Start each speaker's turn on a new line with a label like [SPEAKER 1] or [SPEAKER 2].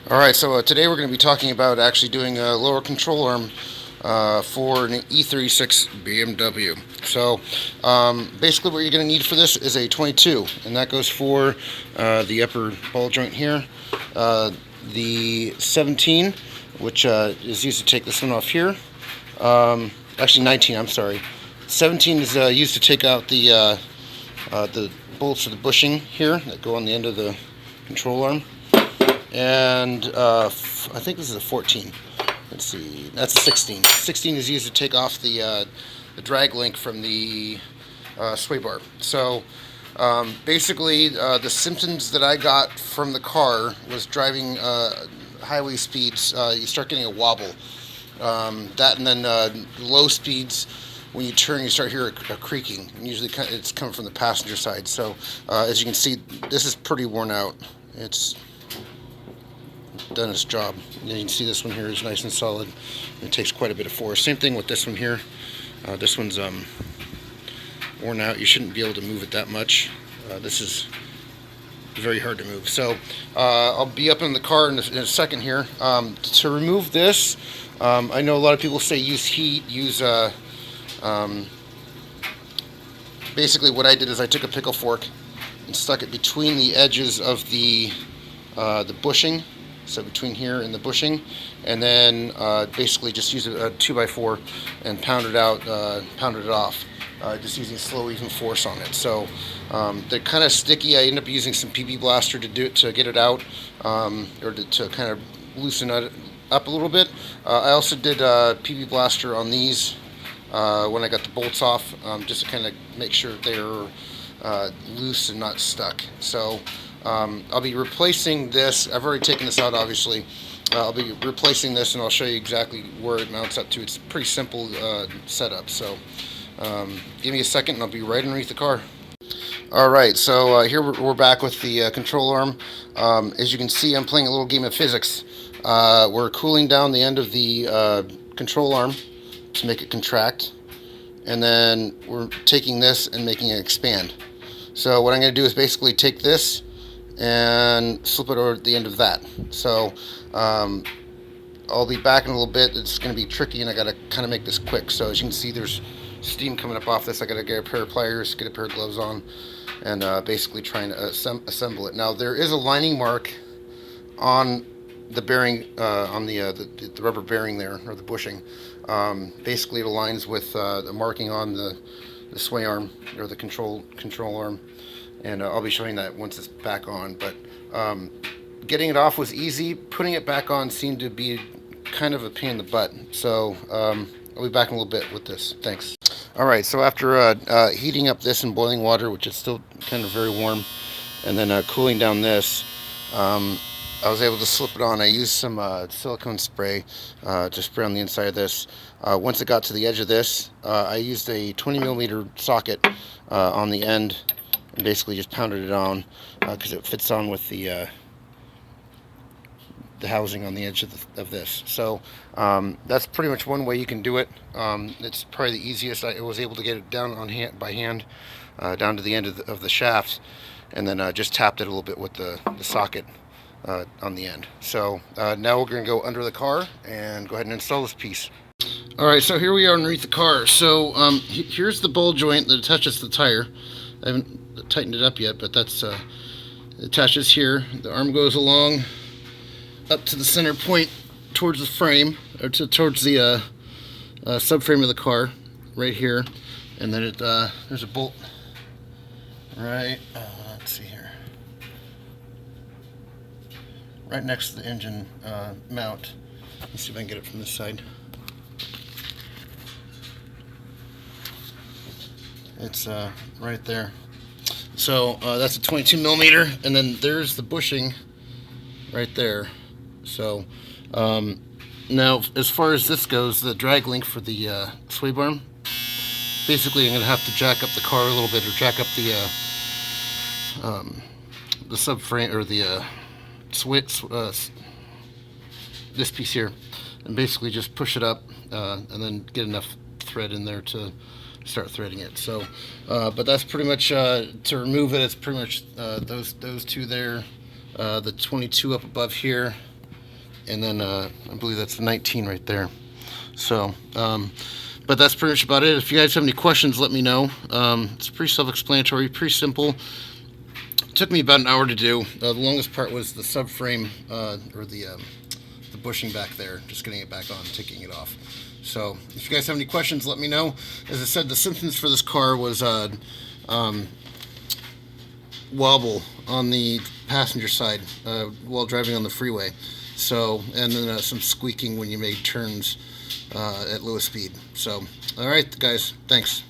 [SPEAKER 1] Alright, so today we're going to be talking about actually doing a lower control arm for an E36 BMW. So basically what you're going to need for this is a 22, and that goes for the upper ball joint here. The 17, which is used to take this one off here. Actually 19, I'm sorry. 17 is used to take out the bolts of the bushing here that go on the end of the control arm. And I think this is a 14. Let's see, that's a 16. 16 is used to take off the drag link from the sway bar. So basically, the symptoms that I got from the car was driving highway speeds. You start getting a wobble. That and then low speeds. When you turn, you start hearing a creaking. And usually, it's coming from the passenger side. So as you can see, this is pretty worn out. It's done its job. You can see this one here is nice and solid. It takes quite a bit of force. Same thing with this one here. This one's worn out. You shouldn't be able to move it that much. This is very hard to move. So I'll be up in the car in a second here. To remove this, I know a lot of people say use heat, use basically what I did is I took a pickle fork and stuck it between the edges of the bushing. So between here and the bushing, and then basically just use a 2x4 and pound it off, just using slow, even force on it. So they're kind of sticky. I end up using some PB Blaster to get it out, or to kind of loosen it up a little bit. I also did PB Blaster on these when I got the bolts off, just to kind of make sure they're loose and not stuck. So I'll be replacing this. I've already taken this out, obviously. I'll be replacing this, and I'll show you exactly where it mounts up to. It's a pretty simple setup. So give me a second, and I'll be right underneath the car. Alright, so here we're back with the control arm. As you can see, I'm playing a little game of physics. We're cooling down the end of the control arm to make it contract, and then we're taking this and making it expand. So what I'm going to do is basically take this and slip it over at the end of that. So I'll be back in a little bit. It's going to be tricky, and I got to kind of make this quick. So as you can see, there's steam coming up off this. I got to get a pair of pliers, get a pair of gloves on, and basically trying to assemble it. Now there is a lining mark on the bearing, on the rubber bearing there, or the bushing. Basically it aligns with the marking on the sway arm, or the control arm. And I'll be showing that once it's back on. But getting it off was easy. Putting it back on seemed to be kind of a pain in the butt. So I'll be back in a little bit with this. Thanks. Alright, so after heating up this in boiling water, which is still kind of very warm, and then cooling down this, I was able to slip it on. I used some silicone spray to spray on the inside of this. Once it got to the edge of this, I used a 20mm socket on the end, and basically just pounded it on because it fits on with the housing on the edge of this. So that's pretty much one way you can do it. It's probably the easiest. I was able to get it down by hand down to the end of the shaft, and then just tapped it a little bit with the socket on the end. So now we're going to go under the car and go ahead and install this piece. Alright, so here we are underneath the car. So here's the ball joint that attaches to the tire. I haven't tightened it up yet, but that's it attaches here. The arm goes along up to the center point towards the frame, or towards the subframe of the car right here, and then there's a bolt right let's see here, right next to the engine mount. Let's see if I can get it from this side. It's right there. So that's a 22mm, and then there's the bushing right there. So now as far as this goes, the drag link for the sway bar, basically I'm going to have to jack up the car a little bit, or jack up the subframe, or the switch, this piece here, and basically just push it up and then get enough thread in there to start threading it. So but that's pretty much to remove it. It's pretty much those two there, the 22 up above here, and then I believe that's the 19 right there. So, but that's pretty much about it. If you guys have any questions, let me know. It's pretty self-explanatory, pretty simple. It took me about an hour to do. The longest part was the subframe, or the bushing back there, just getting it back on, taking it off. So if you guys have any questions, let me know. As I said, the symptoms for this car was wobble on the passenger side while driving on the freeway. So, and then some squeaking when you made turns at low speed. So, all right, guys, thanks.